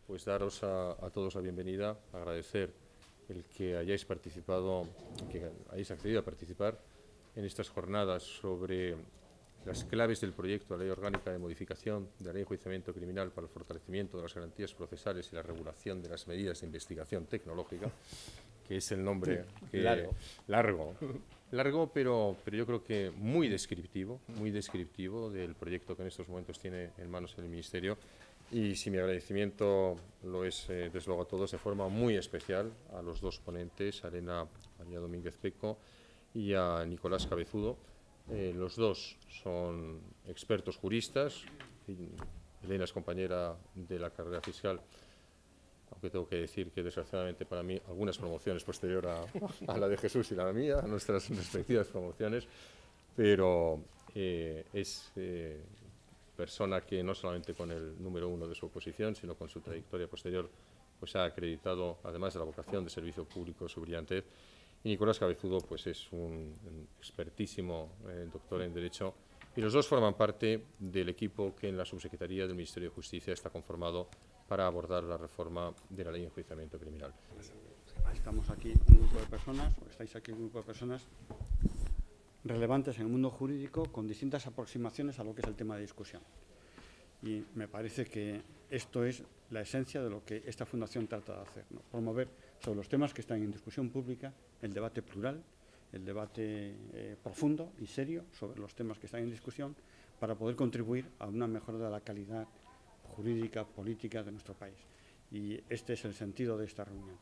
pues daros a todos la bienvenida, agradecer el que hayáis participado, que hayáis accedido a participar en estas jornadas sobre las claves del proyecto de Ley Orgánica de Modificación de la Ley de Enjuiciamiento Criminal para el fortalecimiento de las garantías procesales y la regulación de las medidas de investigación tecnológica, que es el nombre que, largo, pero yo creo que muy descriptivo del proyecto que en estos momentos tiene en manos el Ministerio. Y si mi agradecimiento lo es, desde luego a todos, de forma muy especial a los dos ponentes, a Elena María Domínguez Peco y a Nicolás Cabezudo. Los dos son expertos juristas. Elena es compañera de la carrera fiscal, aunque tengo que decir que desgraciadamente para mí algunas promociones posterior a la de Jesús y la mía, a nuestras respectivas promociones, pero es persona que no solamente con el número 1 de su oposición, sino con su trayectoria posterior, pues ha acreditado, además de la vocación de servicio público, su brillantez. Y Nicolás Cabezudo pues es un expertísimo doctor en Derecho, y los dos forman parte del equipo que en la Subsecretaría del Ministerio de Justicia está conformado para abordar la reforma de la Ley de Enjuiciamiento Criminal. Estamos aquí un grupo de personas, o estáis aquí un grupo de personas relevantes en el mundo jurídico con distintas aproximaciones a lo que es el tema de discusión. Y me parece que esto es la esencia de lo que esta fundación trata de hacer, ¿no? Promover sobre los temas que están en discusión pública el debate plural, el debate profundo y serio sobre los temas que están en discusión para poder contribuir a una mejora de la calidad jurídica, política de nuestro país. Y este es el sentido de esta reunión.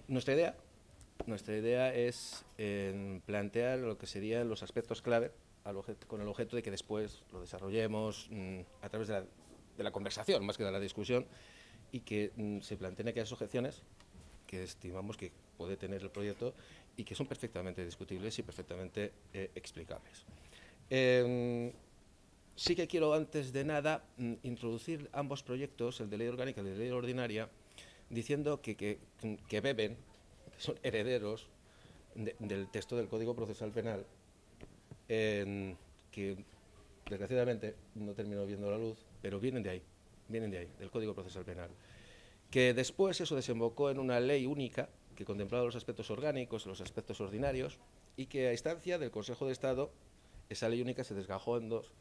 Nuestra idea es plantear lo que serían los aspectos clave con el objeto de que después lo desarrollemos a través de la conversación, más que de la discusión, y que se planteen aquellas objeciones que estimamos que puede tener el proyecto y que son perfectamente discutibles y perfectamente explicables. Sí que quiero, antes de nada, introducir ambos proyectos, el de ley orgánica y el de ley ordinaria, diciendo que beben, que son herederos del texto del Código Procesal Penal, que desgraciadamente no terminó viendo la luz, pero vienen de ahí, del Código Procesal Penal, que después eso desembocó en una ley única que contemplaba los aspectos orgánicos y los aspectos ordinarios, y que a instancia del Consejo de Estado esa ley única se desgajó en dos,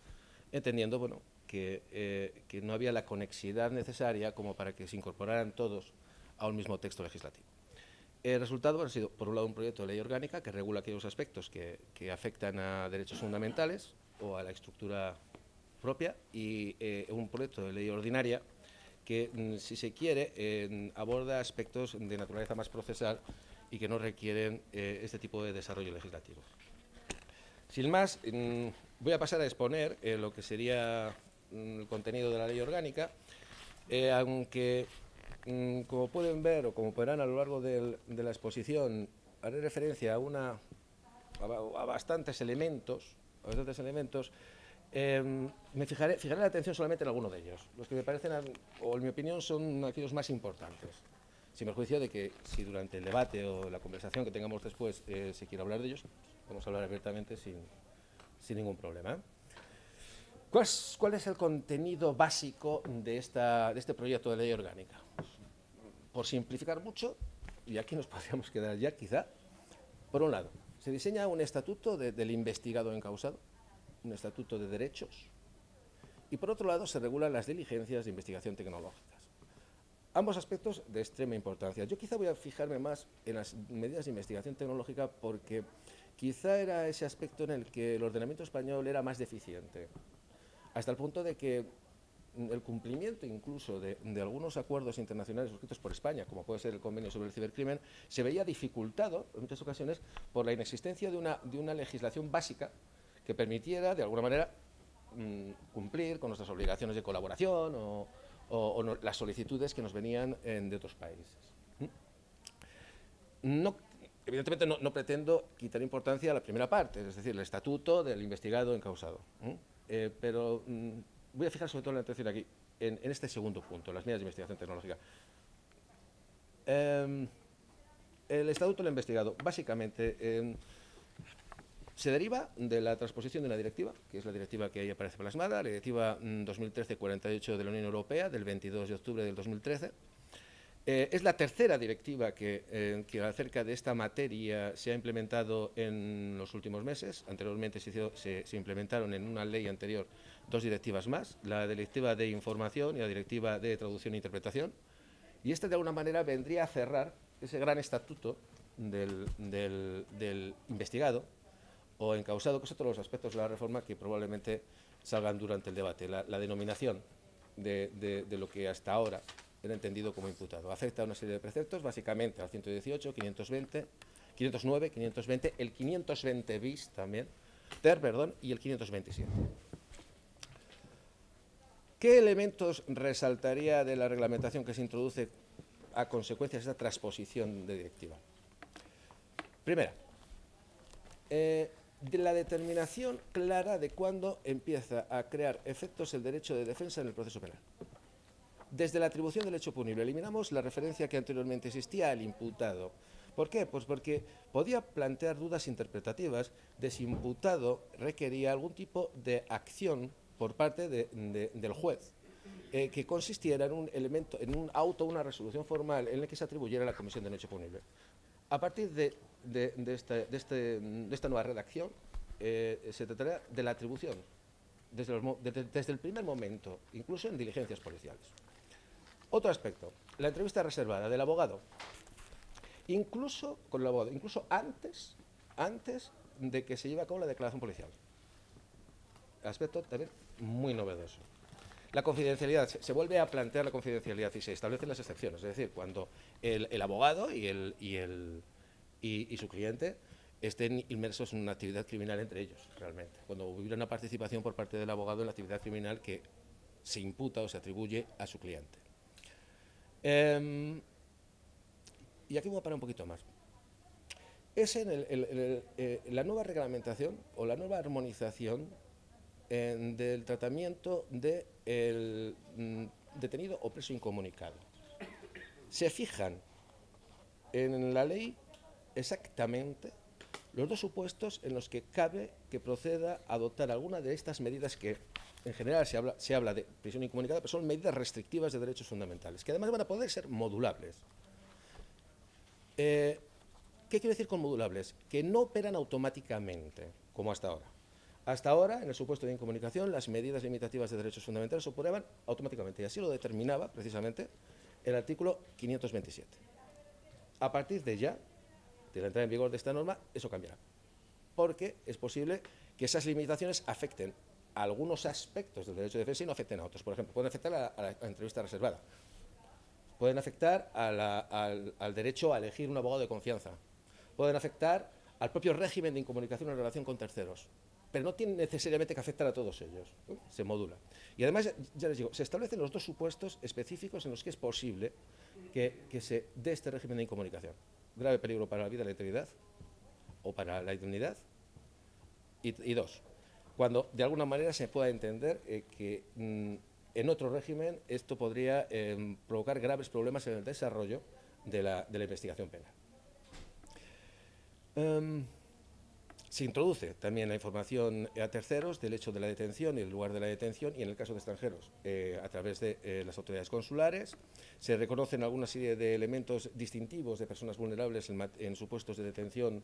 entendiendo que no había la conexidad necesaria como para que se incorporaran todos a un mismo texto legislativo. El resultado ha sido, por un lado, un proyecto de ley orgánica que regula aquellos aspectos que afectan a derechos fundamentales o a la estructura propia, y un proyecto de ley ordinaria que, si se quiere, aborda aspectos de naturaleza más procesal y que no requieren este tipo de desarrollo legislativo. Sin más, voy a pasar a exponer lo que sería el contenido de la ley orgánica, aunque, como pueden ver o como verán a lo largo de la exposición, haré referencia a bastantes elementos. Me fijaré la atención solamente en algunos de ellos, los que me parecen, o en mi opinión, son aquellos más importantes, sin perjuicio de que si durante el debate o la conversación que tengamos después se quiere hablar de ellos, vamos a hablar abiertamente sin ningún problema. ¿Cuál es el contenido básico de este proyecto de ley orgánica? Por simplificar mucho, y aquí nos podríamos quedar ya quizá, por un lado, se diseña un estatuto del investigado encausado, un estatuto de derechos, y por otro lado se regulan las diligencias de investigación tecnológicas. Ambos aspectos de extrema importancia. Yo quizá voy a fijarme más en las medidas de investigación tecnológica porque quizá era ese aspecto en el que el ordenamiento español era más deficiente, hasta el punto de que el cumplimiento incluso de algunos acuerdos internacionales suscritos por España, como puede ser el convenio sobre el cibercrimen, se veía dificultado en muchas ocasiones por la inexistencia de una legislación básica que permitiera, de alguna manera, cumplir con nuestras obligaciones de colaboración o las solicitudes que nos venían de otros países. Evidentemente no pretendo quitar importancia a la primera parte, es decir, el estatuto del investigado encausado, pero voy a fijar sobre todo la atención aquí, en este segundo punto, las medidas de investigación tecnológica. El estatuto del investigado, básicamente, Se deriva de la transposición de una directiva, que es la directiva que ahí aparece plasmada, la directiva 2013-48 de la Unión Europea, del 22 de octubre del 2013. Es la tercera directiva que acerca de esta materia se ha implementado en los últimos meses. Anteriormente se implementaron en una ley anterior 2 directivas más, la directiva de información y la directiva de traducción e interpretación. Y esta de alguna manera vendría a cerrar ese gran estatuto del investigado o encausado, que es otro de los aspectos de la reforma que probablemente salgan durante el debate. La denominación de lo que hasta ahora era entendido como imputado. Afecta a una serie de preceptos, básicamente al 118, 520, 509, 520, el 520 bis también, y el 527. ¿Qué elementos resaltaría de la reglamentación que se introduce a consecuencia de esta transposición de directiva? Primera, de la determinación clara de cuándo empieza a crear efectos el derecho de defensa en el proceso penal. Desde la atribución del hecho punible eliminamos la referencia que anteriormente existía al imputado. ¿Por qué? Pues porque podía plantear dudas interpretativas de si imputado requería algún tipo de acción por parte del juez, que consistiera en un elemento, en un auto, una resolución formal en la que se atribuyera la comisión del hecho punible. A partir de esta nueva redacción, se tratará de la atribución desde el primer momento, incluso en diligencias policiales. Otro aspecto, la entrevista reservada del abogado, incluso con el abogado, incluso antes de que se lleve a cabo la declaración policial. Aspecto también muy novedoso. La confidencialidad, se vuelve a plantear la confidencialidad y se establecen las excepciones, es decir, cuando el abogado y su cliente estén inmersos en una actividad criminal entre ellos, realmente. Cuando hubiera una participación por parte del abogado en la actividad criminal que se imputa o se atribuye a su cliente. Y aquí voy a parar un poquito más. Es en la nueva reglamentación o la nueva armonización del tratamiento del detenido o preso incomunicado. Se fijan en la ley exactamente los 2 supuestos en los que cabe que proceda a adoptar alguna de estas medidas que en general se habla de prisión incomunicada, pero son medidas restrictivas de derechos fundamentales, que además van a poder ser modulables. ¿Qué quiero decir con modulables? Que no operan automáticamente, como hasta ahora. Hasta ahora, en el supuesto de incomunicación, las medidas limitativas de derechos fundamentales operaban automáticamente, y así lo determinaba, precisamente, el artículo 527. A partir de ya, de la entrada en vigor de esta norma, eso cambiará, porque es posible que esas limitaciones afecten a algunos aspectos del derecho de defensa y no afecten a otros. Por ejemplo, pueden afectar a la entrevista reservada, pueden afectar al derecho a elegir un abogado de confianza, pueden afectar al propio régimen de incomunicación en relación con terceros, pero no tienen necesariamente que afectar a todos ellos, se modula. Y además, ya les digo, se establecen los 2 supuestos específicos en los que es posible que se dé este régimen de incomunicación. Grave peligro para la vida y la integridad, o para la indemnidad, y 2, cuando de alguna manera se pueda entender que en otro régimen esto podría provocar graves problemas en el desarrollo de la investigación penal. Se introduce también la información a terceros del hecho de la detención y el lugar de la detención, y en el caso de extranjeros, a través de las autoridades consulares. Se reconocen alguna serie de elementos distintivos de personas vulnerables en supuestos de detención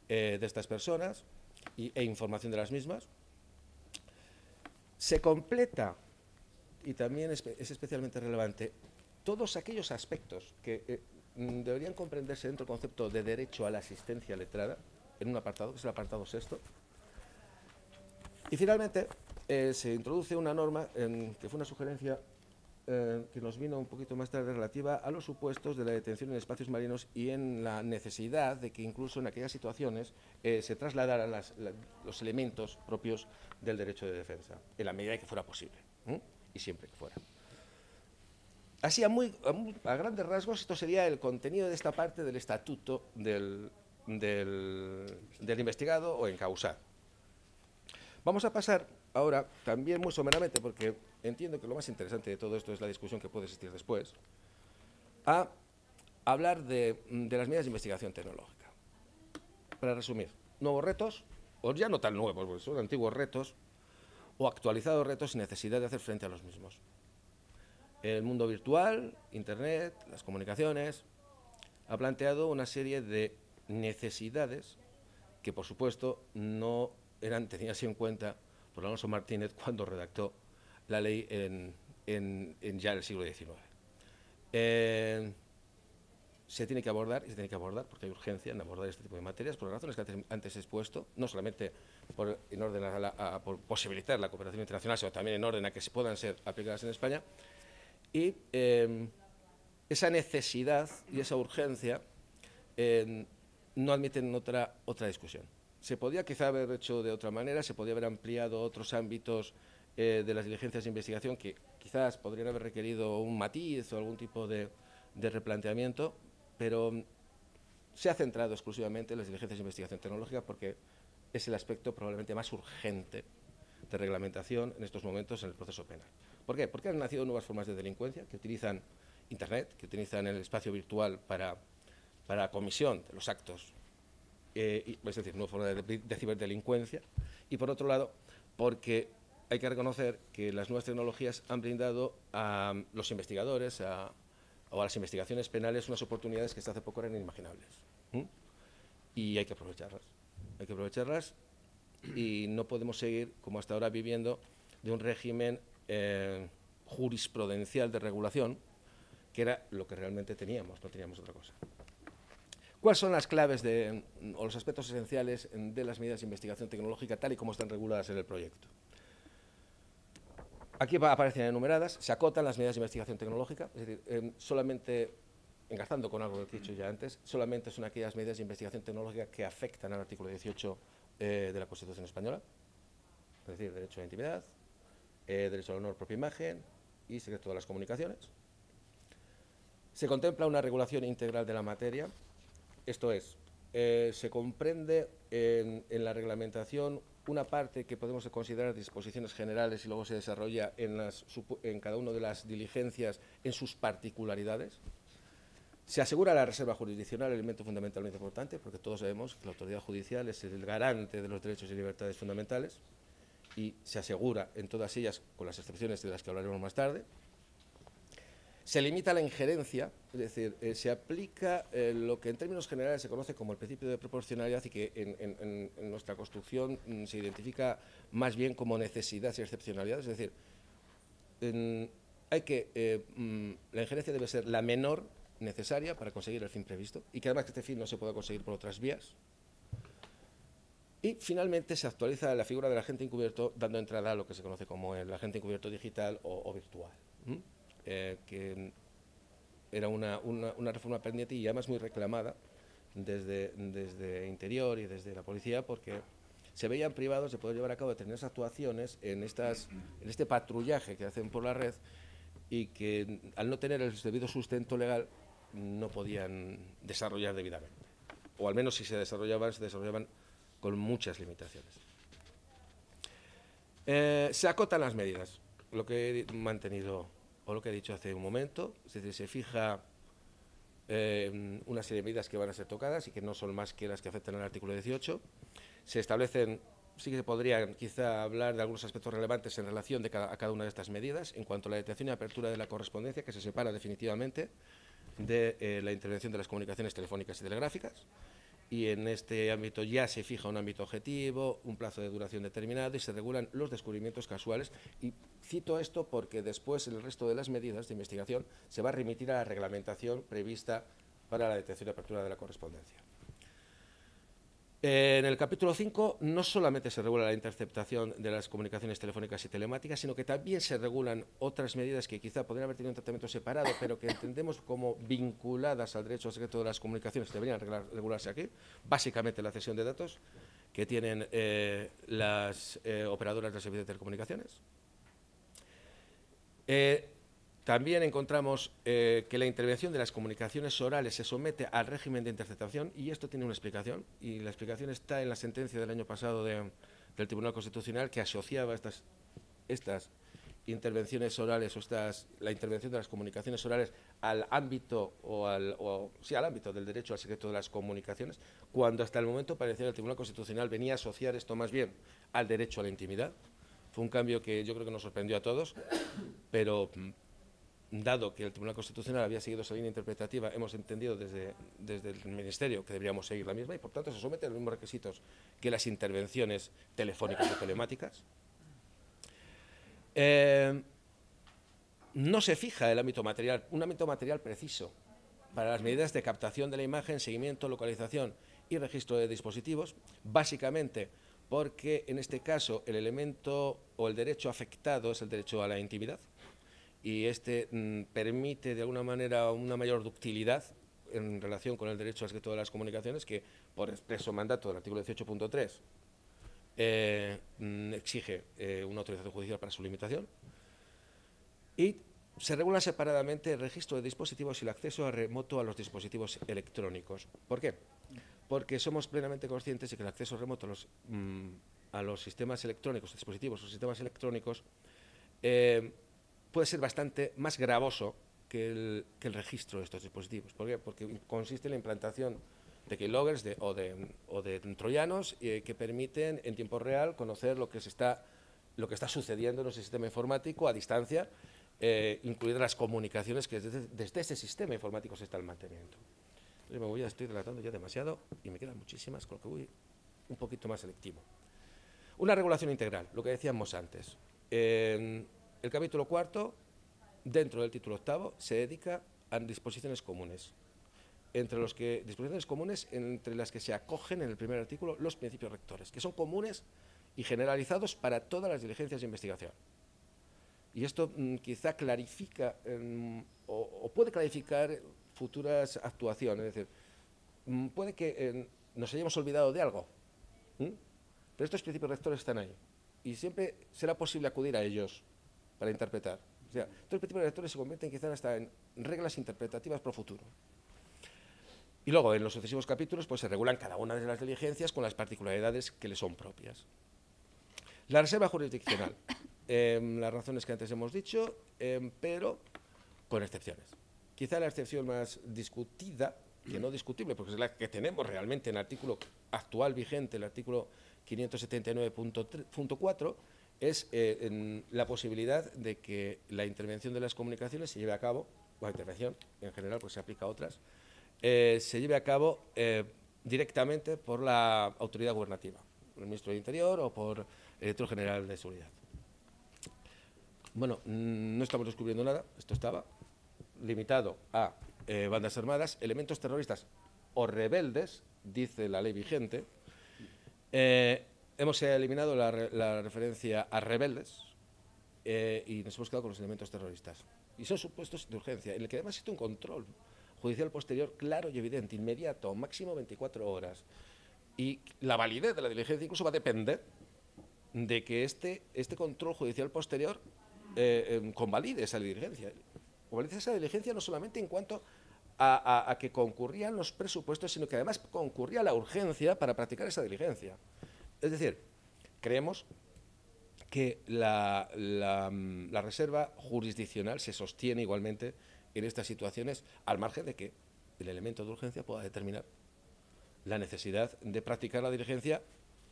de estas personas e información de las mismas. Se completa, y también es especialmente relevante, todos aquellos aspectos que deberían comprenderse dentro del concepto de derecho a la asistencia letrada, en un apartado, que es el apartado 6. Y finalmente se introduce una norma que fue una sugerencia que nos vino un poquito más tarde, relativa a los supuestos de la detención en espacios marinos y en la necesidad de que incluso en aquellas situaciones se trasladaran los elementos propios del derecho de defensa, en la medida que fuera posible, y siempre que fuera. Así, a grandes rasgos, esto sería el contenido de esta parte del estatuto del investigado o encausado. Vamos a pasar ahora, también muy someramente, porque entiendo que lo más interesante de todo esto es la discusión que puede existir después, a hablar de las medidas de investigación tecnológica. Para resumir, nuevos retos o ya no tan nuevos, porque son antiguos retos, o actualizados retos sin necesidad de hacer frente a los mismos. El mundo virtual, Internet, las comunicaciones, ha planteado una serie de necesidades que, por supuesto, no eran tenidas en cuenta por Alonso Martínez cuando redactó la ley en ya el siglo XIX. Se tiene que abordar, y se tiene que abordar, porque hay urgencia en abordar este tipo de materias, por las razones que antes he expuesto, no solamente en orden por posibilitar la cooperación internacional, sino también en orden a que se puedan ser aplicadas en España. Y esa necesidad y esa urgencia no admiten otra discusión. Se podía quizá haber hecho de otra manera, se podía haber ampliado otros ámbitos de las diligencias de investigación que quizás podrían haber requerido un matiz o algún tipo de replanteamiento, pero se ha centrado exclusivamente en las diligencias de investigación tecnológica porque es el aspecto probablemente más urgente de reglamentación en estos momentos en el proceso penal. ¿Por qué? Porque han nacido nuevas formas de delincuencia que utilizan Internet, que utilizan el espacio virtual para la comisión de los actos, es decir, nuevas formas de ciberdelincuencia, y por otro lado, porque hay que reconocer que las nuevas tecnologías han brindado a los investigadores o a las investigaciones penales unas oportunidades que hasta hace poco eran inimaginables. Y hay que aprovecharlas. Hay que aprovecharlas y no podemos seguir, como hasta ahora, viviendo de un régimen jurisprudencial de regulación, que era lo que realmente teníamos, no teníamos otra cosa. ¿Cuáles son las claves o los aspectos esenciales de las medidas de investigación tecnológica tal y como están reguladas en el proyecto? Aquí aparecen enumeradas, se acotan las medidas de investigación tecnológica, es decir, solamente, engarzando con algo que he dicho ya antes, solamente son aquellas medidas de investigación tecnológica que afectan al artículo 18 de la Constitución española, es decir, derecho a la intimidad, derecho al honor, propia imagen y secreto de las comunicaciones. Se contempla una regulación integral de la materia, esto es, se comprende en la reglamentación una parte que podemos considerar disposiciones generales y luego se desarrolla en cada una de las diligencias en sus particularidades. Se asegura la reserva jurisdiccional, elemento fundamentalmente importante, porque todos sabemos que la autoridad judicial es el garante de los derechos y libertades fundamentales y se asegura en todas ellas, con las excepciones de las que hablaremos más tarde. Se limita la injerencia, es decir, se aplica lo que en términos generales se conoce como el principio de proporcionalidad y que en nuestra construcción se identifica más bien como necesidad y excepcionalidad, es decir, la injerencia debe ser la menor necesaria para conseguir el fin previsto y que además este fin no se pueda conseguir por otras vías. Y finalmente se actualiza la figura del agente encubierto dando entrada a lo que se conoce como el agente encubierto digital o virtual. Que era una reforma pendiente y además muy reclamada desde Interior y desde la policía porque se veían privados de poder llevar a cabo determinadas actuaciones en este patrullaje que hacen por la red y que al no tener el debido sustento legal no podían desarrollar debidamente. O al menos si se desarrollaban con muchas limitaciones. Se acotan las medidas, lo que he mantenido o lo que he dicho hace un momento, es decir, se fija una serie de medidas que van a ser tocadas y que no son más que las que afectan al artículo 18. Se establecen, sí que se podrían quizá hablar de algunos aspectos relevantes en relación a cada una de estas medidas, en cuanto a la detección y apertura de la correspondencia, que se separa definitivamente de la intervención de las comunicaciones telefónicas y telegráficas. Y en este ámbito ya se fija un ámbito objetivo, un plazo de duración determinado y se regulan los descubrimientos casuales. Y cito esto porque después en el resto de las medidas de investigación se va a remitir a la reglamentación prevista para la detección y apertura de la correspondencia. En el capítulo 5 no solamente se regula la interceptación de las comunicaciones telefónicas y telemáticas, sino que también se regulan otras medidas que quizá podrían haber tenido un tratamiento separado, pero que entendemos como vinculadas al derecho al secreto de las comunicaciones, que deberían regularse aquí. Básicamente la cesión de datos que tienen las operadoras del servicio de telecomunicaciones. También encontramos que la intervención de las comunicaciones orales se somete al régimen de interceptación y esto tiene una explicación y la explicación está en la sentencia del año pasado del Tribunal Constitucional que asociaba estas intervenciones orales la intervención de las comunicaciones orales al ámbito al ámbito del derecho al secreto de las comunicaciones, cuando hasta el momento parecía que el Tribunal Constitucional venía a asociar esto más bien al derecho a la intimidad. Fue un cambio que yo creo que nos sorprendió a todos, pero dado que el Tribunal Constitucional había seguido esa línea interpretativa, hemos entendido desde el Ministerio que deberíamos seguir la misma y, por tanto, se someten a los mismos requisitos que las intervenciones telefónicas o telemáticas. No se fija el ámbito material, un ámbito material preciso para las medidas de captación de la imagen, seguimiento, localización y registro de dispositivos, básicamente porque en este caso el elemento o el derecho afectado es el derecho a la intimidad y este permite de alguna manera una mayor ductilidad en relación con el derecho al secreto de las comunicaciones que, por expreso mandato del artículo 18.3, exige una autorización judicial para su limitación, y se regula separadamente el registro de dispositivos y el acceso a remoto a los dispositivos electrónicos. ¿Por qué? Porque somos plenamente conscientes de que el acceso remoto a los sistemas electrónicos, dispositivos o sistemas electrónicos, puede ser bastante más gravoso que el registro de estos dispositivos. ¿Por qué? Porque consiste en la implantación de keyloggers o de troyanos que permiten en tiempo real conocer lo que está sucediendo en un sistema informático a distancia, incluidas las comunicaciones que desde ese sistema informático se están manteniendo. Entonces estoy relatando ya demasiado y me quedan muchísimas, con lo que voy un poquito más selectivo. Una regulación integral, lo que decíamos antes. El capítulo 4, dentro del título 8, se dedica a disposiciones comunes. Disposiciones comunes entre las que se acogen en el primer artículo los principios rectores, que son comunes y generalizados para todas las diligencias de investigación. Y esto quizá clarifica o puede clarificar futuras actuaciones. Es decir, puede que nos hayamos olvidado de algo, pero estos principios rectores están ahí y siempre será posible acudir a ellos para interpretar. O sea, estos principios rectores se convierten quizá hasta en reglas interpretativas pro futuro. Y luego, en los sucesivos capítulos, pues se regulan cada una de las diligencias con las particularidades que le son propias. La reserva jurisdiccional. Las razones que antes hemos dicho, pero con excepciones. Quizá la excepción más discutida, que no discutible, porque es la que tenemos realmente en el artículo actual vigente, el artículo 579.4, es la posibilidad de que la intervención de las comunicaciones se lleve a cabo, o la intervención en general, pues se aplica a otras, se lleve a cabo directamente por la autoridad gubernativa, por el ministro del Interior o por el director general de Seguridad. Bueno, no estamos descubriendo nada, esto estaba limitado a bandas armadas, elementos terroristas o rebeldes, dice la ley vigente. Hemos eliminado la referencia a rebeldes y nos hemos quedado con los elementos terroristas. Y son supuestos de urgencia, en el que además existe un control judicial posterior claro y evidente, inmediato, máximo 24 horas. Y la validez de la diligencia incluso va a depender de que este control judicial posterior convalide esa diligencia. Convalide esa diligencia no solamente en cuanto a que concurrían los presupuestos, sino que además concurría la urgencia para practicar esa diligencia. Es decir, creemos que la reserva jurisdiccional se sostiene igualmente en estas situaciones, al margen de que el elemento de urgencia pueda determinar la necesidad de practicar la diligencia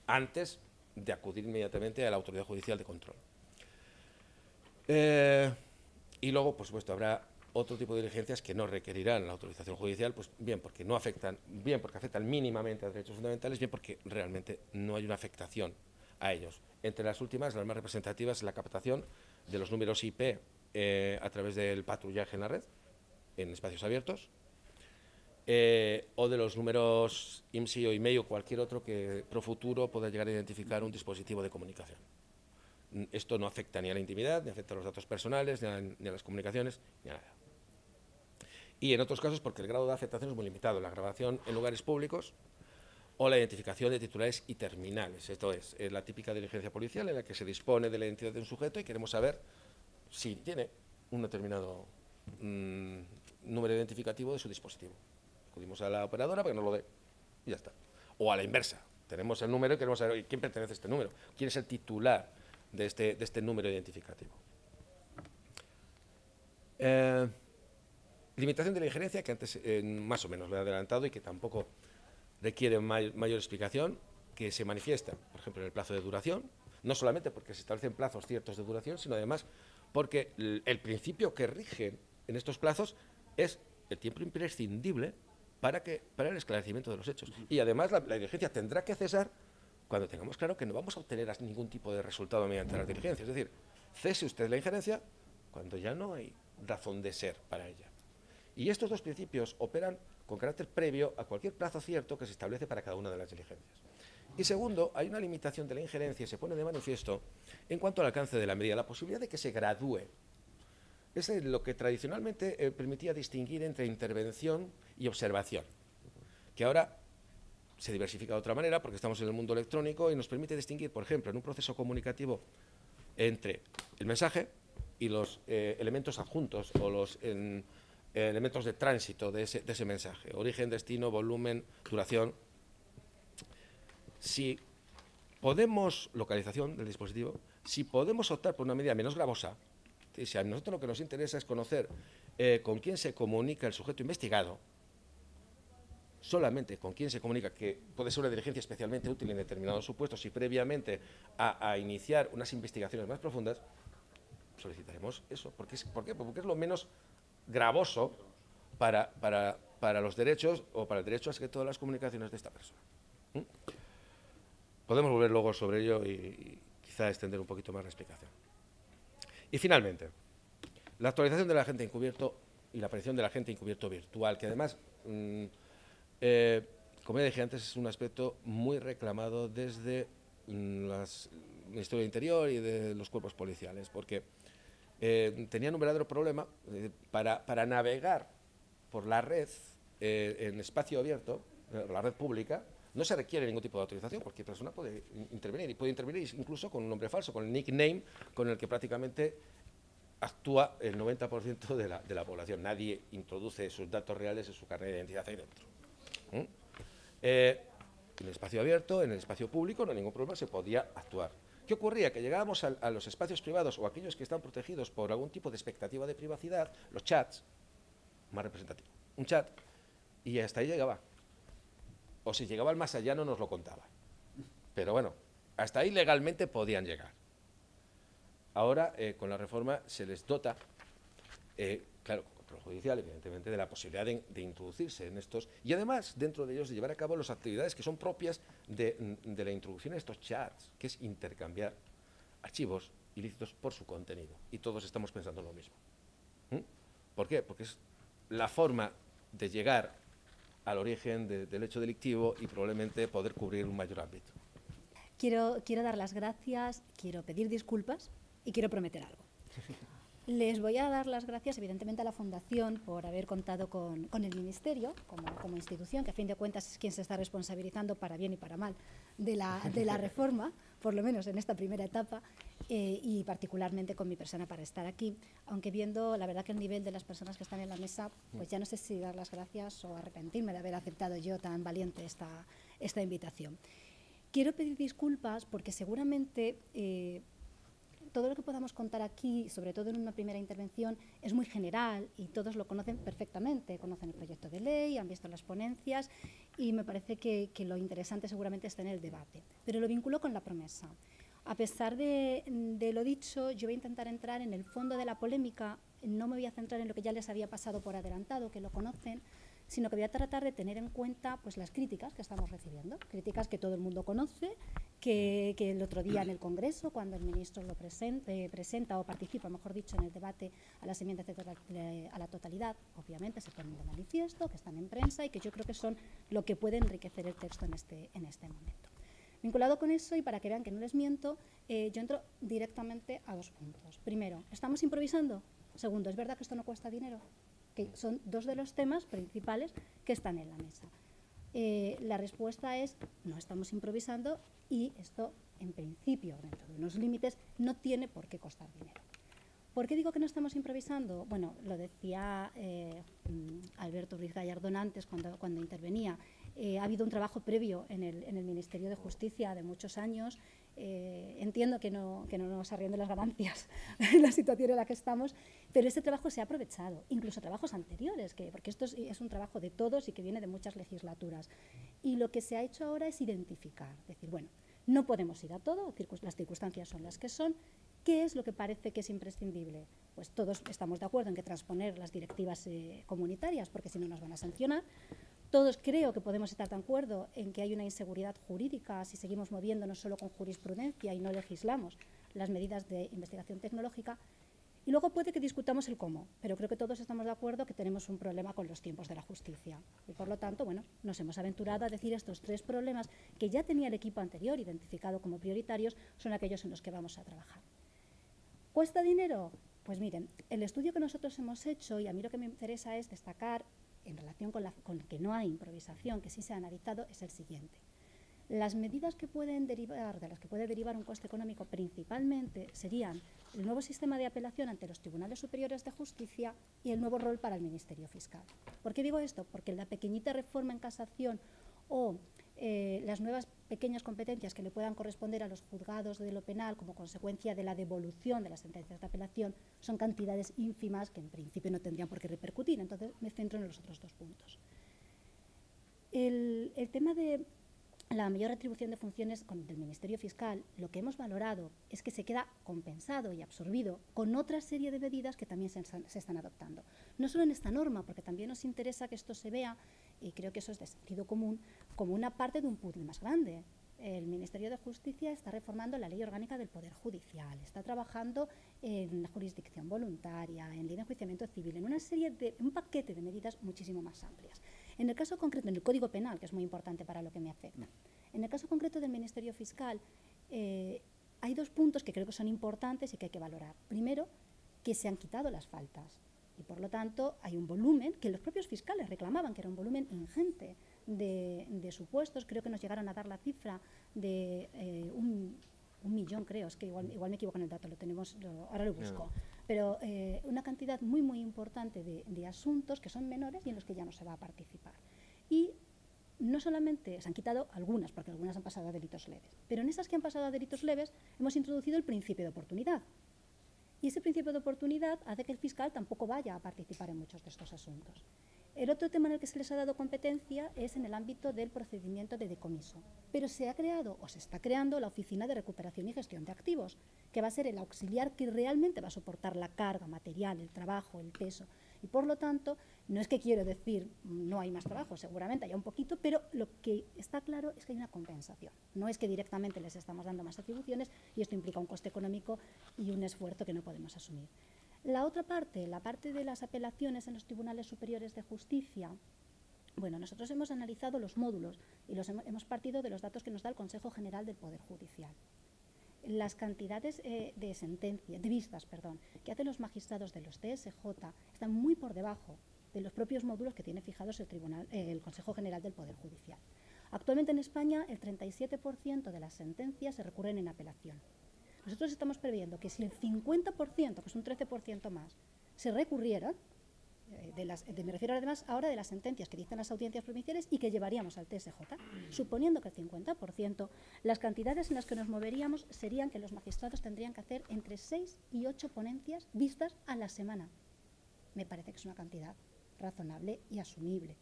antes de acudir inmediatamente a la autoridad judicial de control. Y luego, por supuesto, habrá otro tipo de diligencias que no requerirán la autorización judicial, pues bien porque afectan mínimamente a derechos fundamentales, bien porque realmente no hay una afectación a ellos. Entre las últimas, las más representativas, la captación de los números IP a través del patrullaje en la red, en espacios abiertos, o de los números IMSI o IMEI o cualquier otro que pro futuro pueda llegar a identificar un dispositivo de comunicación. Esto no afecta ni a la intimidad, ni afecta a los datos personales, ni a las comunicaciones, ni a nada. Y en otros casos porque el grado de afectación es muy limitado, la grabación en lugares públicos o la identificación de titulares y terminales. Esto es la típica diligencia policial en la que se dispone de la identidad de un sujeto y queremos saber si tiene un determinado número identificativo de su dispositivo. Acudimos a la operadora para que nos lo dé y ya está. O a la inversa, tenemos el número y queremos saber quién pertenece a este número, quién es el titular de este número identificativo. Limitación de la injerencia, que antes más o menos lo he adelantado y que tampoco requiere mayor explicación, que se manifiesta, por ejemplo, en el plazo de duración, no solamente porque se establecen plazos ciertos de duración, sino además porque el principio que rige en estos plazos es el tiempo imprescindible para el esclarecimiento de los hechos. Y además la diligencia tendrá que cesar cuando tengamos claro que no vamos a obtener ningún tipo de resultado mediante las diligencias. Es decir, cese usted la injerencia cuando ya no hay razón de ser para ella. Y estos dos principios operan con carácter previo a cualquier plazo cierto que se establece para cada una de las diligencias. Y segundo, hay una limitación de la injerencia y se pone de manifiesto en cuanto al alcance de la medida, la posibilidad de que se gradúe. Es lo que tradicionalmente permitía distinguir entre intervención y observación, que ahora se diversifica de otra manera porque estamos en el mundo electrónico y nos permite distinguir, por ejemplo, en un proceso comunicativo entre el mensaje y los elementos adjuntos o los elementos de tránsito de ese mensaje, origen, destino, volumen, duración. Si podemos, localización del dispositivo, si podemos optar por una medida menos gravosa, si a nosotros lo que nos interesa es conocer con quién se comunica el sujeto investigado, solamente con quién se comunica, que puede ser una diligencia especialmente útil en determinados supuestos y previamente a iniciar unas investigaciones más profundas, solicitaremos eso. ¿Por qué? Porque es lo menos gravoso para los derechos o para el derecho al secreto de las comunicaciones de esta persona. Podemos volver luego sobre ello y quizá extender un poquito más la explicación. Y finalmente, la actualización del agente encubierto y la aparición del agente encubierto virtual, que además, como ya dije antes, es un aspecto muy reclamado desde el Ministerio del Interior y de los cuerpos policiales, porque tenían un verdadero problema para navegar por la red en espacio abierto, la red pública. No se requiere ningún tipo de autorización, cualquier persona puede intervenir, y puede intervenir incluso con un nombre falso, con el nickname con el que prácticamente actúa el 90% de la población. Nadie introduce sus datos reales en su carnet de identidad ahí dentro. En el espacio abierto, en el espacio público, no hay ningún problema, se podía actuar. ¿Qué ocurría? Que llegábamos a los espacios privados o aquellos que están protegidos por algún tipo de expectativa de privacidad, los chats, más representativo, un chat, y hasta ahí llegaba. O si llegaba al más allá no nos lo contaba. Pero bueno, hasta ahí legalmente podían llegar. Ahora, con la reforma, se les dota, claro, con control judicial, evidentemente, de la posibilidad de introducirse en estos, y además, dentro de ellos, de llevar a cabo las actividades que son propias de la introducción en estos chats, que es intercambiar archivos ilícitos por su contenido. Y todos estamos pensando en lo mismo. ¿Por qué? Porque es la forma de llegar al origen del hecho delictivo y probablemente poder cubrir un mayor ámbito. Quiero dar las gracias, quiero pedir disculpas y quiero prometer algo. Les voy a dar las gracias, evidentemente, a la Fundación por haber contado con el Ministerio como institución, que a fin de cuentas es quien se está responsabilizando para bien y para mal de la reforma, por lo menos en esta primera etapa, y particularmente con mi persona para estar aquí, aunque viendo la verdad que el nivel de las personas que están en la mesa, pues ya no sé si dar las gracias o arrepentirme de haber aceptado yo tan valiente esta invitación. Quiero pedir disculpas porque seguramente todo lo que podamos contar aquí, sobre todo en una primera intervención, es muy general y todos lo conocen perfectamente, conocen el proyecto de ley, han visto las ponencias y me parece que lo interesante seguramente está en el debate. Pero lo vinculo con la promesa. A pesar de lo dicho, yo voy a intentar entrar en el fondo de la polémica, no me voy a centrar en lo que ya les había pasado por adelantado, que lo conocen, sino que voy a tratar de tener en cuenta pues, las críticas que estamos recibiendo, críticas que todo el mundo conoce, que el otro día en el Congreso, cuando el ministro lo presenta o participa, mejor dicho, en el debate a las enmiendas a la totalidad, obviamente se ponen de manifiesto, que están en prensa y que yo creo que son lo que puede enriquecer el texto en este momento. Vinculado con eso, y para que vean que no les miento, yo entro directamente a dos puntos. Primero, ¿estamos improvisando? Segundo, ¿es verdad que esto no cuesta dinero? Que son dos de los temas principales que están en la mesa. La respuesta es, no estamos improvisando y esto, en principio, dentro de unos límites, no tiene por qué costar dinero. ¿Por qué digo que no estamos improvisando? Bueno, lo decía Alberto Ruiz Gallardón antes cuando intervenía. Ha habido un trabajo previo en el Ministerio de Justicia de muchos años entiendo que no nos arrienden las ganancias en la situación en la que estamos, pero este trabajo se ha aprovechado, incluso trabajos anteriores, porque esto es un trabajo de todos y que viene de muchas legislaturas. Y lo que se ha hecho ahora es identificar, decir, bueno, no podemos ir a todo, las circunstancias son las que son. ¿Qué es lo que parece que es imprescindible? Pues todos estamos de acuerdo en que transponer las directivas comunitarias, porque si no nos van a sancionar. Todos creo que podemos estar de acuerdo en que hay una inseguridad jurídica si seguimos moviéndonos solo con jurisprudencia y no legislamos las medidas de investigación tecnológica. Y luego puede que discutamos el cómo, pero creo que todos estamos de acuerdo que tenemos un problema con los tiempos de la justicia. Y por lo tanto, bueno, nos hemos aventurado a decir estos 3 problemas que ya tenía el equipo anterior identificado como prioritarios, son aquellos en los que vamos a trabajar. ¿Cuesta dinero? Pues miren, el estudio que nosotros hemos hecho, y a mí lo que me interesa es destacar en relación con que no hay improvisación, que sí se ha analizado, es el siguiente. Las medidas que pueden derivar, de las que puede derivar un coste económico principalmente serían el nuevo sistema de apelación ante los tribunales superiores de justicia y el nuevo rol para el Ministerio Fiscal. ¿Por qué digo esto? Porque la pequeñita reforma en casación o las nuevas pequeñas competencias que le puedan corresponder a los juzgados de lo penal como consecuencia de la devolución de las sentencias de apelación son cantidades ínfimas que en principio no tendrían por qué repercutir. Entonces me centro en los otros 2 puntos. El tema de la mayor retribución de funciones del Ministerio Fiscal, lo que hemos valorado es que se queda compensado y absorbido con otra serie de medidas que también se están adoptando. No solo en esta norma, porque también nos interesa que esto se vea, y creo que eso es de sentido común, como una parte de un puzzle más grande. El Ministerio de Justicia está reformando la Ley Orgánica del Poder Judicial, está trabajando en la jurisdicción voluntaria, en ley de enjuiciamiento civil, en un paquete de medidas muchísimo más amplias. En el caso concreto, en el Código Penal, que es muy importante para lo que me afecta, en el caso concreto del Ministerio Fiscal, hay 2 puntos que creo que son importantes y que hay que valorar. Primero, que se han quitado las faltas y, por lo tanto, hay un volumen que los propios fiscales reclamaban, que era un volumen ingente de supuestos. Creo que nos llegaron a dar la cifra de 1 millón, creo, es que igual me equivoco en el dato, ahora lo busco. Pero una cantidad muy, muy importante de asuntos que son menores y en los que ya no se va a participar. Y no solamente se han quitado algunas, porque algunas han pasado a delitos leves, pero en esas que han pasado a delitos leves hemos introducido el principio de oportunidad. Y ese principio de oportunidad hace que el fiscal tampoco vaya a participar en muchos de estos asuntos. El otro tema en el que se les ha dado competencia es en el ámbito del procedimiento de decomiso. Pero se ha creado o se está creando la Oficina de Recuperación y Gestión de Activos, que va a ser el auxiliar que realmente va a soportar la carga material, el trabajo, el peso. Y por lo tanto, no es que quiero decir no hay más trabajo, seguramente hay un poquito, pero lo que está claro es que hay una compensación. No es que directamente les estamos dando más atribuciones y esto implica un coste económico y un esfuerzo que no podemos asumir. La otra parte, la parte de las apelaciones en los tribunales superiores de justicia, bueno, nosotros hemos analizado los módulos y hemos partido de los datos que nos da el Consejo General del Poder Judicial. Las cantidades de vistas que hacen los magistrados de los TSJ están muy por debajo de los propios módulos que tiene fijados el Consejo General del Poder Judicial. Actualmente en España el 37% de las sentencias se recurren en apelación. Nosotros estamos previendo que si el 50%, que es un 13% más, se recurrieran, me refiero además ahora de las sentencias que dictan las audiencias provinciales y que llevaríamos al TSJ, suponiendo que el 50%, las cantidades en las que nos moveríamos serían que los magistrados tendrían que hacer entre 6 y 8 ponencias vistas a la semana. Me parece que es una cantidad razonable y asumible.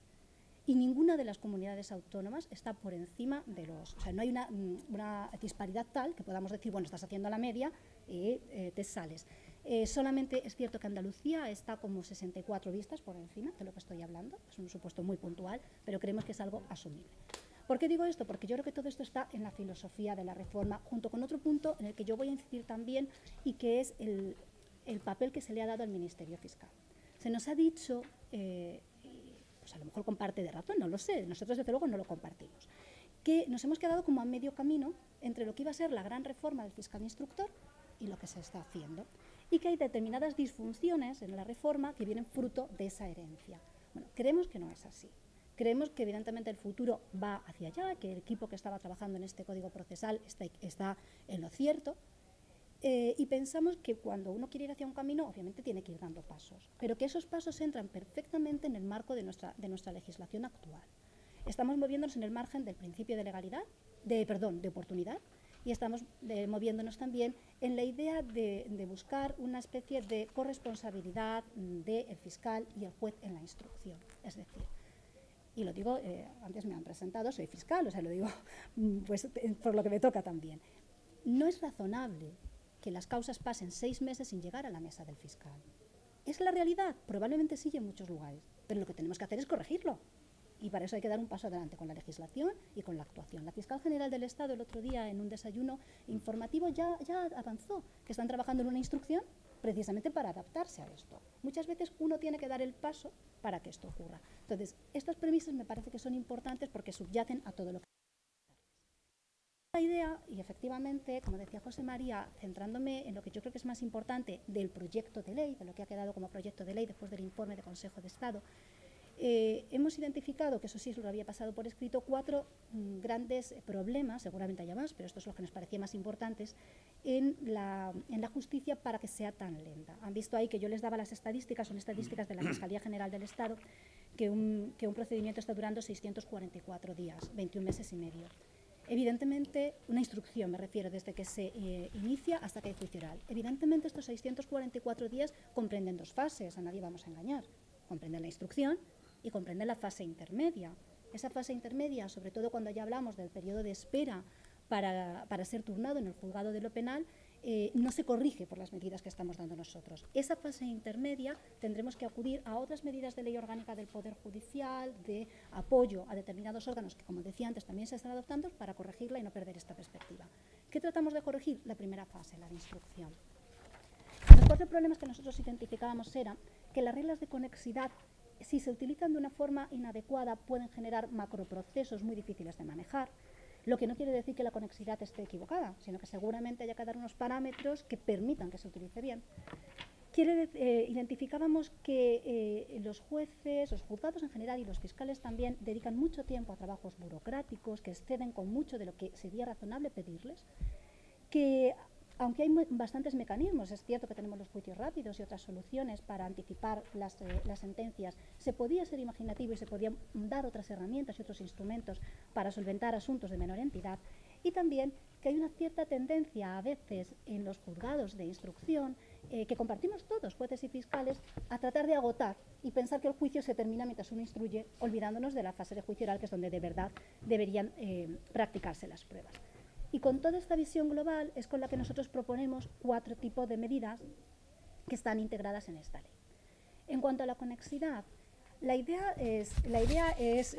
Y ninguna de las comunidades autónomas está por encima de o sea, no hay una disparidad tal que podamos decir, bueno, estás haciendo la media y te sales. Solamente es cierto que Andalucía está como 64 vistas por encima de lo que estoy hablando, es un supuesto muy puntual, pero creemos que es algo asumible. ¿Por qué digo esto? Porque yo creo que todo esto está en la filosofía de la reforma, junto con otro punto en el que yo voy a incidir también y que es el papel que se le ha dado al Ministerio Fiscal. Se nos ha dicho, pues a lo mejor con parte de razón, no lo sé, nosotros desde luego no lo compartimos, que nos hemos quedado como a medio camino entre lo que iba a ser la gran reforma del fiscal instructor y lo que se está haciendo, y que hay determinadas disfunciones en la reforma que vienen fruto de esa herencia. Bueno, creemos que no es así. Creemos que evidentemente el futuro va hacia allá, que el equipo que estaba trabajando en este código procesal está en lo cierto, y pensamos que cuando uno quiere ir hacia un camino, obviamente tiene que ir dando pasos, pero que esos pasos entran perfectamente en el marco de nuestra legislación actual. Estamos moviéndonos en el margen del principio de legalidad, de oportunidad, y estamos moviéndonos también en la idea de buscar una especie de corresponsabilidad del fiscal y el juez en la instrucción. Es decir, y lo digo, antes me han presentado, soy fiscal, o sea, lo digo pues, por lo que me toca también. No es razonable que las causas pasen 6 meses sin llegar a la mesa del fiscal. ¿Es la realidad? Probablemente sí en muchos lugares, pero lo que tenemos que hacer es corregirlo. Y para eso hay que dar un paso adelante con la legislación y con la actuación. La Fiscal General del Estado el otro día en un desayuno informativo ya avanzó, que están trabajando en una instrucción precisamente para adaptarse a esto. Muchas veces uno tiene que dar el paso para que esto ocurra. Entonces, estas premisas me parece que son importantes porque subyacen a todo lo que... La idea, y efectivamente, como decía José María, centrándome en lo que yo creo que es más importante del proyecto de ley, de lo que ha quedado como proyecto de ley después del informe del Consejo de Estado, hemos identificado, que eso sí lo había pasado por escrito, 4 grandes problemas, seguramente haya más, pero estos son los que nos parecían más importantes, en la justicia para que sea tan lenta. Han visto ahí que yo les daba las estadísticas, son estadísticas de la Fiscalía General del Estado, que un procedimiento está durando 644 días, 21 meses y medio. Evidentemente, una instrucción, me refiero, desde que se inicia hasta que hay juicio oral. Evidentemente, estos 644 días comprenden 2 fases, a nadie vamos a engañar. Comprenden la instrucción y comprenden la fase intermedia. Esa fase intermedia, sobre todo cuando ya hablamos del periodo de espera para ser turnado en el juzgado de lo penal, no se corrige por las medidas que estamos dando nosotros. Esa fase intermedia tendremos que acudir a otras medidas de ley orgánica del Poder Judicial, de apoyo a determinados órganos que, como decía antes, también se están adoptando para corregirla y no perder esta perspectiva. ¿Qué tratamos de corregir? La primera fase, la de instrucción. Los 4 problemas que nosotros identificábamos eran que las reglas de conexidad, si se utilizan de una forma inadecuada, pueden generar macroprocesos muy difíciles de manejar, lo que no quiere decir que la conexidad esté equivocada, sino que seguramente haya que dar unos parámetros que permitan que se utilice bien. Identificábamos que los jueces, los juzgados en general y los fiscales también dedican mucho tiempo a trabajos burocráticos que exceden con mucho de lo que sería razonable pedirles, que aunque hay bastantes mecanismos, es cierto que tenemos los juicios rápidos y otras soluciones para anticipar las sentencias, se podía ser imaginativo y se podían dar otras herramientas y otros instrumentos para solventar asuntos de menor entidad, y también que hay una cierta tendencia a veces en los juzgados de instrucción, que compartimos todos, jueces y fiscales, a tratar de agotar y pensar que el juicio se termina mientras uno instruye, olvidándonos de la fase de juicio oral, que es donde de verdad deberían practicarse las pruebas. Y con toda esta visión global es con la que nosotros proponemos 4 tipos de medidas que están integradas en esta ley. En cuanto a la conexidad, la idea es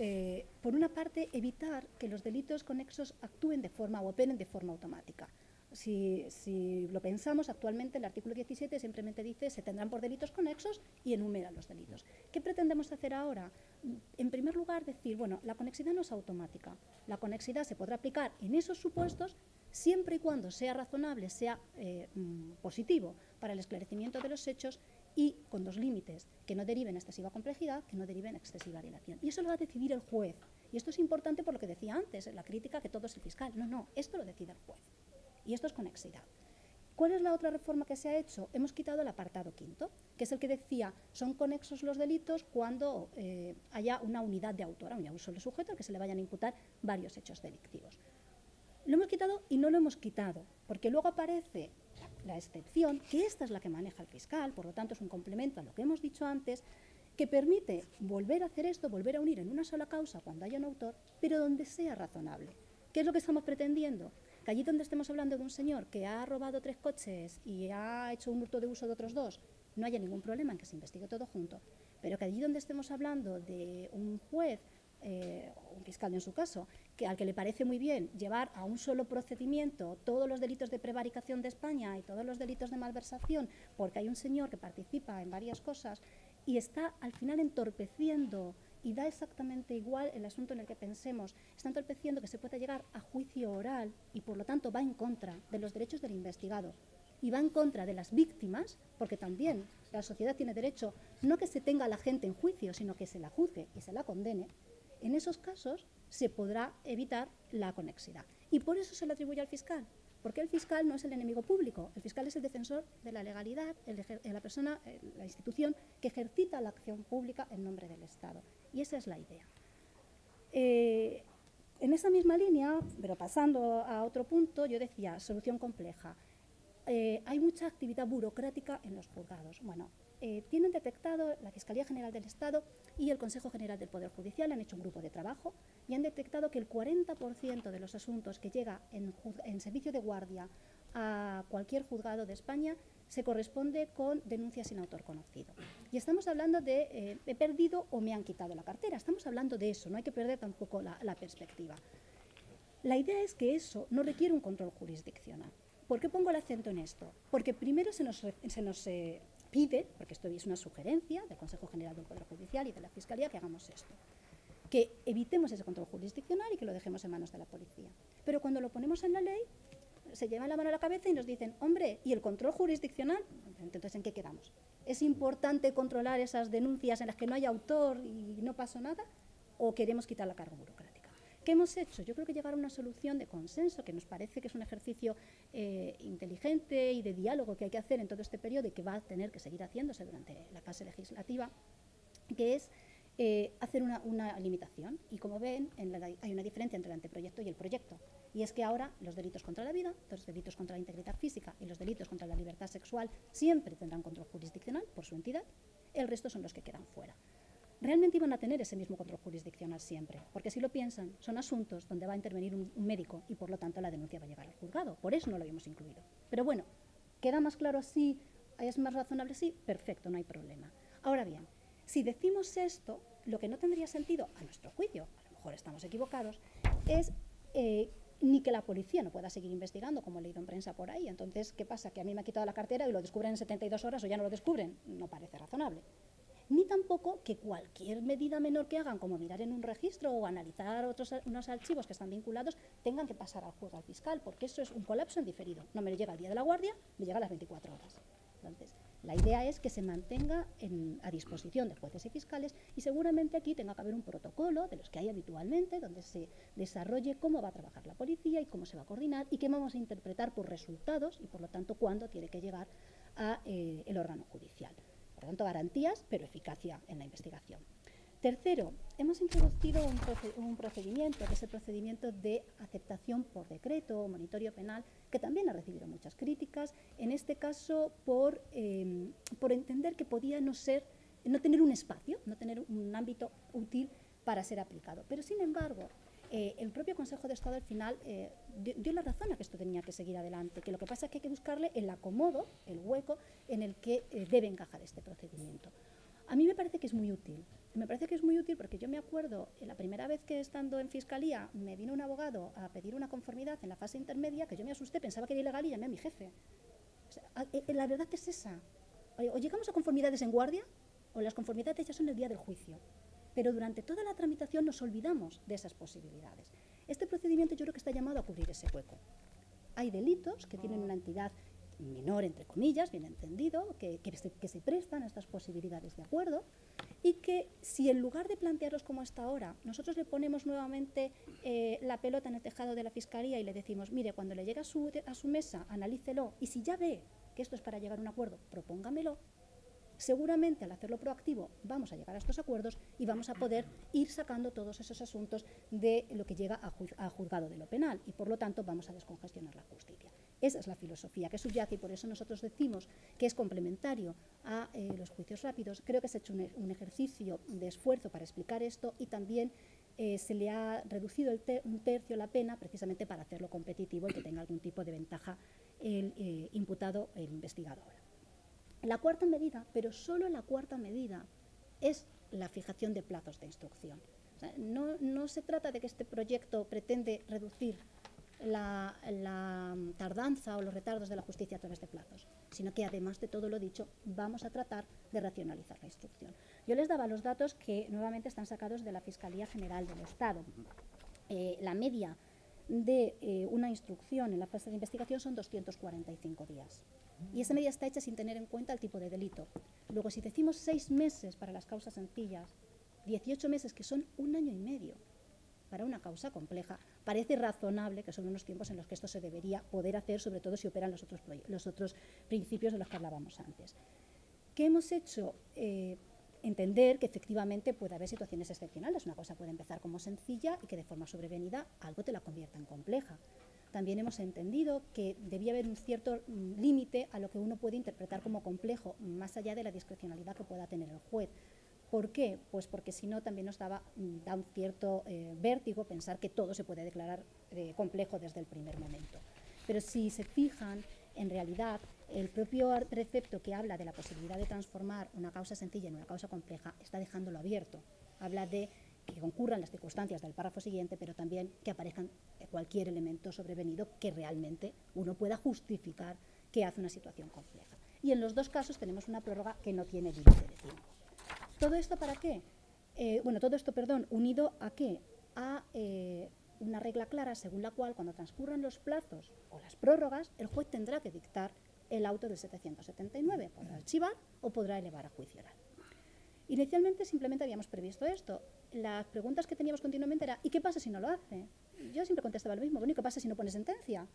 por una parte, evitar que los delitos conexos actúen de forma o operen de forma automática. Si lo pensamos, actualmente el artículo 17 simplemente dice se tendrán por delitos conexos y enumera los delitos. ¿Qué pretendemos hacer ahora? En primer lugar, decir, bueno, la conexidad no es automática. La conexidad se podrá aplicar en esos supuestos siempre y cuando sea razonable, sea positivo para el esclarecimiento de los hechos y con 2 límites, que no deriven excesiva complejidad, que no deriven excesiva dilación. Y eso lo va a decidir el juez. Y esto es importante por lo que decía antes, la crítica que todo es el fiscal. No, esto lo decide el juez. Y esto es conexidad. ¿Cuál es la otra reforma que se ha hecho? Hemos quitado el apartado 5º, que es el que decía, son conexos los delitos cuando haya una unidad de autor, a un solo sujeto al que se le vayan a imputar varios hechos delictivos. Lo hemos quitado y no lo hemos quitado, porque luego aparece la excepción, que esta es la que maneja el fiscal, por lo tanto es un complemento a lo que hemos dicho antes, que permite volver a hacer esto, volver a unir en una sola causa cuando haya un autor, pero donde sea razonable. ¿Qué es lo que estamos pretendiendo? Que allí donde estemos hablando de un señor que ha robado 3 coches y ha hecho un hurto de uso de otros 2, no haya ningún problema en que se investigue todo junto, pero que allí donde estemos hablando de un juez, un fiscal en su caso, al que le parece muy bien llevar a un solo procedimiento todos los delitos de prevaricación de España y todos los delitos de malversación, porque hay un señor que participa en varias cosas y está al final entorpeciendo, y da exactamente igual el asunto en el que pensemos, está entorpeciendo que se pueda llegar a juicio oral y por lo tanto va en contra de los derechos del investigado y va en contra de las víctimas, porque también la sociedad tiene derecho no a que se tenga a la gente en juicio, sino que se la juzgue y se la condene. En esos casos se podrá evitar la conexidad. Y por eso se le atribuye al fiscal, porque el fiscal no es el enemigo público, el fiscal es el defensor de la legalidad, la persona, la institución que ejercita la acción pública en nombre del Estado. Y esa es la idea. En esa misma línea, pero pasando a otro punto, yo decía, solución compleja. Hay mucha actividad burocrática en los juzgados. Bueno, tienen detectado la Fiscalía General del Estado y el Consejo General del Poder Judicial, han hecho un grupo de trabajo y han detectado que el 40% de los asuntos que llega en servicio de guardia a cualquier juzgado de España se corresponde con denuncias sin autor conocido. Y estamos hablando de he perdido o me han quitado la cartera. Estamos hablando de eso, no hay que perder tampoco la perspectiva. La idea es que eso no requiere un control jurisdiccional. ¿Por qué pongo el acento en esto? Porque primero se nos pide, porque esto es una sugerencia del Consejo General del Poder Judicial y de la Fiscalía, que hagamos esto, que evitemos ese control jurisdiccional y que lo dejemos en manos de la policía. Pero cuando lo ponemos en la ley, se llevan la mano a la cabeza y nos dicen, hombre, ¿y el control jurisdiccional? Entonces, ¿en qué quedamos? ¿Es importante controlar esas denuncias en las que no hay autor y no pasó nada? ¿O queremos quitar la carga burocrática? ¿Qué hemos hecho? Yo creo que llegar a una solución de consenso, que nos parece que es un ejercicio inteligente y de diálogo que hay que hacer en todo este periodo y que va a tener que seguir haciéndose durante la fase legislativa, que es hacer una limitación. Y como ven, hay una diferencia entre el anteproyecto y el proyecto. Y es que ahora los delitos contra la vida, los delitos contra la integridad física y los delitos contra la libertad sexual siempre tendrán control jurisdiccional por su entidad, el resto son los que quedan fuera. Realmente iban a tener ese mismo control jurisdiccional siempre, porque si lo piensan, son asuntos donde va a intervenir un médico y por lo tanto la denuncia va a llegar al juzgado. Por eso no lo habíamos incluido. Pero bueno, ¿queda más claro así? ¿Es más razonable así? Perfecto, no hay problema. Ahora bien, si decimos esto, lo que no tendría sentido, a nuestro juicio, a lo mejor estamos equivocados, es ni que la policía no pueda seguir investigando, como he leído en prensa por ahí. Entonces, ¿qué pasa? ¿Que a mí me ha quitado la cartera y lo descubren en 72 horas o ya no lo descubren? No parece razonable. Ni tampoco que cualquier medida menor que hagan, como mirar en un registro o analizar unos archivos que están vinculados, tengan que pasar al juzgado fiscal, porque eso es un colapso en diferido. No me llega al día de la guardia, me llega a las 24 horas. Entonces, la idea es que se mantenga a disposición de jueces y fiscales y seguramente aquí tenga que haber un protocolo de los que hay habitualmente, donde se desarrolle cómo va a trabajar la policía y cómo se va a coordinar y qué vamos a interpretar por resultados y, por lo tanto, cuándo tiene que llegar a el órgano judicial. Por lo tanto, garantías, pero eficacia en la investigación. Tercero, hemos introducido un procedimiento, que es el procedimiento de aceptación por decreto o monitorio penal, que también ha recibido muchas críticas, en este caso por entender que podía no tener un espacio, no tener un ámbito útil para ser aplicado. Pero, sin embargo, el propio Consejo de Estado al final dio la razón a que esto tenía que seguir adelante, que lo que pasa es que hay que buscarle el acomodo, el hueco en el que debe encajar este procedimiento. A mí me parece que es muy útil. Me parece que es muy útil porque yo me acuerdo, la primera vez que estando en Fiscalía me vino un abogado a pedir una conformidad en la fase intermedia, que yo me asusté, pensaba que era ilegal y llamé a mi jefe. O sea, la verdad es esa. O llegamos a conformidades en guardia o las conformidades ya son el día del juicio. Pero durante toda la tramitación nos olvidamos de esas posibilidades. Este procedimiento yo creo que está llamado a cubrir ese hueco. Hay delitos que tienen una entidad menor, entre comillas, bien entendido, que se prestan a estas posibilidades de acuerdo y que si en lugar de plantearlos como hasta ahora, nosotros le ponemos nuevamente la pelota en el tejado de la Fiscalía y le decimos, mire, cuando le llegue a su mesa, analícelo y si ya ve que esto es para llegar a un acuerdo, propóngamelo. Seguramente al hacerlo proactivo vamos a llegar a estos acuerdos y vamos a poder ir sacando todos esos asuntos de lo que llega a juzgado de lo penal y por lo tanto vamos a descongestionar la justicia. Esa es la filosofía que subyace y por eso nosotros decimos que es complementario a los juicios rápidos. Creo que se ha hecho un ejercicio de esfuerzo para explicar esto y también se le ha reducido un tercio la pena precisamente para hacerlo competitivo y que tenga algún tipo de ventaja el imputado, el investigador. La cuarta medida, pero solo la cuarta medida, es la fijación de plazos de instrucción. O sea, no se trata de que este proyecto pretende reducir la tardanza o los retardos de la justicia a través de plazos, sino que además de todo lo dicho, vamos a tratar de racionalizar la instrucción. Yo les daba los datos que nuevamente están sacados de la Fiscalía General del Estado. La media de una instrucción en la fase de investigación son 245 días. Y esa media está hecha sin tener en cuenta el tipo de delito. Luego, si decimos 6 meses para las causas sencillas, 18 meses, que son 1 año y medio para una causa compleja, parece razonable que son unos tiempos en los que esto se debería poder hacer, sobre todo si operan los otros principios de los que hablábamos antes. ¿Qué hemos hecho? entender que efectivamente puede haber situaciones excepcionales. Una cosa puede empezar como sencilla y que de forma sobrevenida algo te la convierta en compleja. También hemos entendido que debía haber un cierto límite a lo que uno puede interpretar como complejo, más allá de la discrecionalidad que pueda tener el juez. ¿Por qué? Pues porque si no también nos da un cierto vértigo pensar que todo se puede declarar complejo desde el primer momento. Pero si se fijan, en realidad, el propio precepto que habla de la posibilidad de transformar una causa sencilla en una causa compleja está dejándolo abierto. Habla de que concurran las circunstancias del párrafo siguiente, pero también que aparezcan cualquier elemento sobrevenido que realmente uno pueda justificar que hace una situación compleja. Y en los dos casos tenemos una prórroga que no tiene límite de tiempo. ¿Todo esto para qué? Unido a qué? A una regla clara según la cual cuando transcurran los plazos o las prórrogas, el juez tendrá que dictar el auto del 779, podrá archivar o podrá elevar a juicio oral. Inicialmente simplemente habíamos previsto esto. Las preguntas que teníamos continuamente era ¿y qué pasa si no lo hace? Yo siempre contestaba lo mismo, bueno, ¿y qué pasa si no pone sentencia?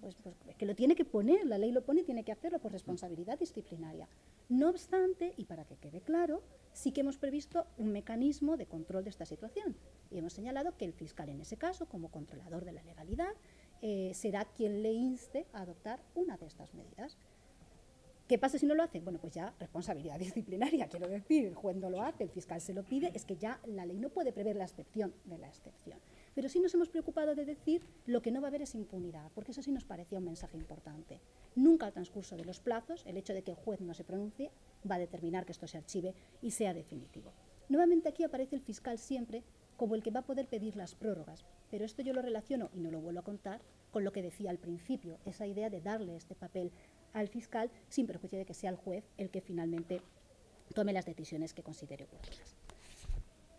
Pues que lo tiene que poner, la ley lo pone y tiene que hacerlo por responsabilidad disciplinaria. No obstante, y para que quede claro, sí que hemos previsto un mecanismo de control de esta situación. Y hemos señalado que el fiscal en ese caso, como controlador de la legalidad, será quien le inste a adoptar una de estas medidas. ¿Qué pasa si no lo hace? Bueno, pues ya responsabilidad disciplinaria, quiero decir, el juez no lo hace, el fiscal se lo pide, es que ya la ley no puede prever la excepción de la excepción. Pero sí nos hemos preocupado de decir lo que no va a haber es impunidad, porque eso sí nos parecía un mensaje importante. Nunca al transcurso de los plazos, el hecho de que el juez no se pronuncie va a determinar que esto se archive y sea definitivo. Nuevamente aquí aparece el fiscal siempre como el que va a poder pedir las prórrogas, pero esto yo lo relaciono, y no lo vuelvo a contar, con lo que decía al principio, esa idea de darle este papel al fiscal sin perjuicio de que sea el juez el que finalmente tome las decisiones que considere oportunas.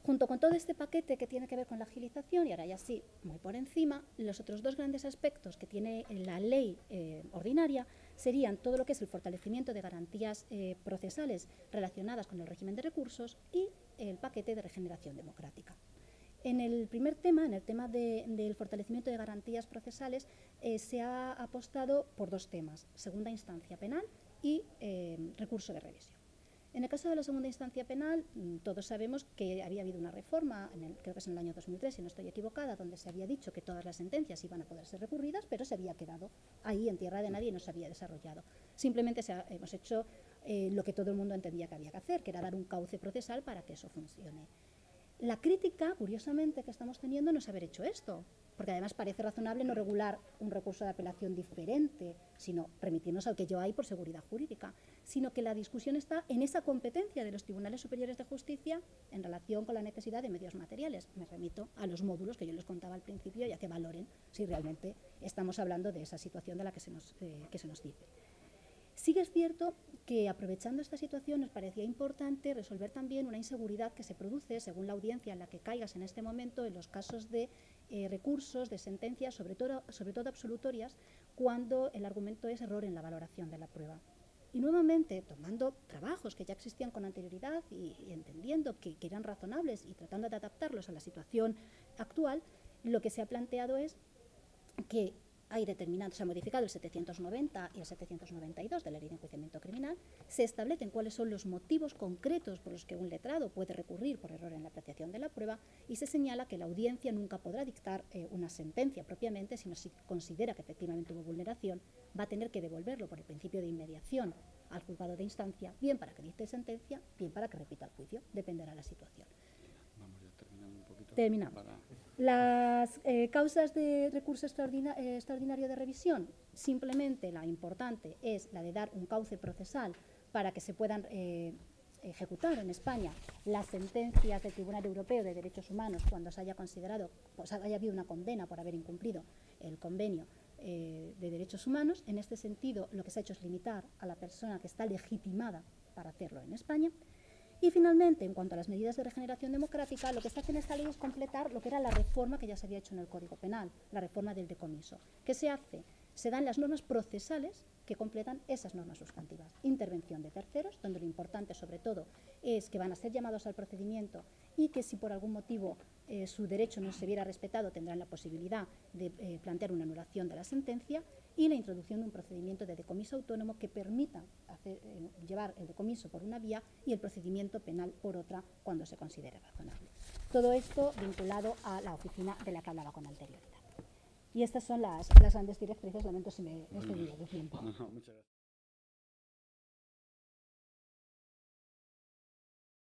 Junto con todo este paquete que tiene que ver con la agilización, y ahora ya sí, muy por encima, los otros dos grandes aspectos que tiene la ley ordinaria serían todo lo que es el fortalecimiento de garantías procesales relacionadas con el régimen de recursos y el paquete de regeneración democrática. En el primer tema, en el tema del fortalecimiento de garantías procesales, se ha apostado por dos temas, segunda instancia penal y recurso de revisión. En el caso de la segunda instancia penal, todos sabemos que había habido una reforma, creo que es en el año 2003, si no estoy equivocada, donde se había dicho que todas las sentencias iban a poder ser recurridas, pero se había quedado ahí en tierra de nadie y no se había desarrollado. Simplemente hemos hecho lo que todo el mundo entendía que había que hacer, que era dar un cauce procesal para que eso funcione. La crítica, curiosamente, que estamos teniendo no es haber hecho esto, porque además parece razonable no regular un recurso de apelación diferente, sino remitirnos al que ya hay por seguridad jurídica, sino que la discusión está en esa competencia de los tribunales superiores de justicia en relación con la necesidad de medios materiales. Me remito a los módulos que yo les contaba al principio, ya que valoren si realmente estamos hablando de esa situación de la que se nos dice. Sí que es cierto que, aprovechando esta situación, nos parecía importante resolver también una inseguridad que se produce, según la audiencia en la que caigas en este momento, en los casos de recursos, de sentencias, sobre todo absolutorias, cuando el argumento es error en la valoración de la prueba. Y nuevamente, tomando trabajos que ya existían con anterioridad y entendiendo que eran razonables y tratando de adaptarlos a la situación actual, lo que se ha planteado es que hay determinados, se ha modificado el 790 y el 792 de la Ley de Enjuiciamiento Criminal, se establecen cuáles son los motivos concretos por los que un letrado puede recurrir por error en la apreciación de la prueba y se señala que la audiencia nunca podrá dictar una sentencia propiamente, sino si considera que efectivamente hubo vulneración, va a tener que devolverlo por el principio de inmediación al juzgado de instancia, bien para que dicte sentencia, bien para que repita el juicio, dependerá de la situación. Vamos ya terminando un poquito. Terminamos. Las causas de recurso extraordinario de revisión, simplemente la importante es la de dar un cauce procesal para que se puedan ejecutar en España las sentencias del Tribunal Europeo de Derechos Humanos cuando se haya considerado, pues haya habido una condena por haber incumplido el convenio de derechos humanos. En este sentido, lo que se ha hecho es limitar a la persona que está legitimada para hacerlo en España. Y finalmente, en cuanto a las medidas de regeneración democrática, lo que se hace en esta ley es completar lo que era la reforma que ya se había hecho en el Código Penal, la reforma del decomiso. ¿Qué se hace? se dan las normas procesales que completan esas normas sustantivas. Intervención de terceros, donde lo importante sobre todo es que van a ser llamados al procedimiento y que si por algún motivo su derecho no se viera respetado tendrán la posibilidad de plantear una anulación de la sentencia, y la introducción de un procedimiento de decomiso autónomo que permita llevar el decomiso por una vía y el procedimiento penal por otra cuando se considere razonable. Todo esto vinculado a la oficina de la que hablaba con anterioridad. Y estas son las grandes directrices. Lamento si me he excedido de tiempo. No, muchas gracias.